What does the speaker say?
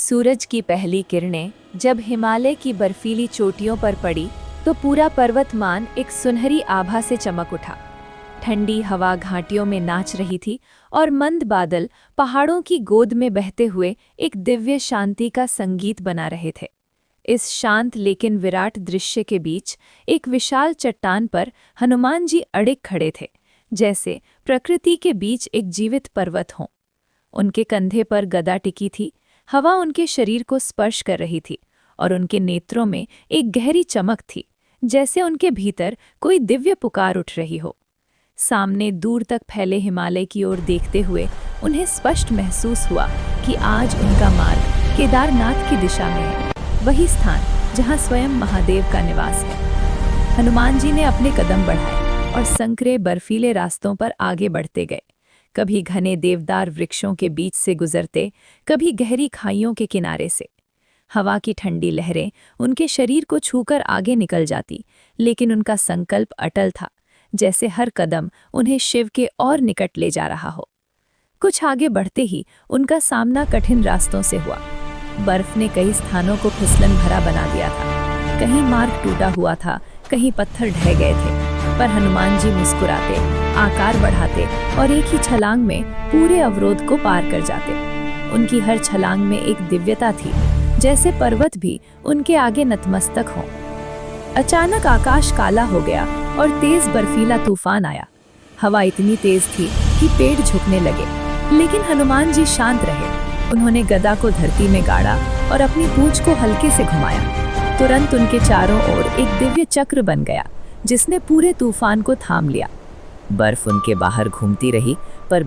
सूरज की पहली किरणें जब हिमालय की बर्फीली चोटियों पर पड़ी तो पूरा पर्वतमान एक सुनहरी आभा से चमक उठा। ठंडी हवा घाटियों में नाच रही थी और मंद बादल पहाड़ों की गोद में बहते हुए एक दिव्य शांति का संगीत बना रहे थे। इस शांत लेकिन विराट दृश्य के बीच एक विशाल चट्टान पर हनुमान जी अड़िग खड़े थे, जैसे प्रकृति के बीच एक जीवित पर्वत हों। उनके कंधे पर गदा टिकी थी, हवा उनके शरीर को स्पर्श कर रही थी और उनके नेत्रों में एक गहरी चमक थी, जैसे उनके भीतर कोई दिव्य पुकार उठ रही हो। सामने दूर तक फैले हिमालय की ओर देखते हुए उन्हें स्पष्ट महसूस हुआ कि आज उनका मार्ग केदारनाथ की दिशा में है, वही स्थान जहां स्वयं महादेव का निवास है। हनुमान जी ने अपने कदम बढ़ाए और संकरे बर्फीले रास्तों पर आगे बढ़ते गए, कभी घने देवदार वृक्षों के बीच से गुजरते, कभी गहरी खाइयों के किनारे से। हवा की ठंडी लहरें उनके शरीर को छूकर आगे निकल जाती, लेकिन उनका संकल्प अटल था, जैसे हर कदम उन्हें शिव के और निकट ले जा रहा हो। कुछ आगे बढ़ते ही उनका सामना कठिन रास्तों से हुआ। बर्फ ने कई स्थानों को फिसलन भरा बना दिया था, कहीं मार्ग टूटा हुआ था, कहीं पत्थर ढह गए थे, पर हनुमान जी मुस्कुराते, आकार बढ़ाते और एक ही छलांग में पूरे अवरोध को पार कर जाते। उनकी हर छलांग में एक दिव्यता थी, जैसे पर्वत भी उनके आगे नतमस्तक हो। अचानक आकाश काला हो गया और तेज बर्फीला तूफान आया। हवा इतनी तेज थी कि पेड़ झुकने लगे, लेकिन हनुमान जी शांत रहे। उन्होंने गदा को धरती में गाड़ा और अपनी पूंछ को हल्के से घुमाया। तुरंत उनके चारों ओर एक दिव्य चक्र बन गया, जिसने पूरे तूफान को थाम लिया। बर्फ उनके बाहर घूमती रही, पर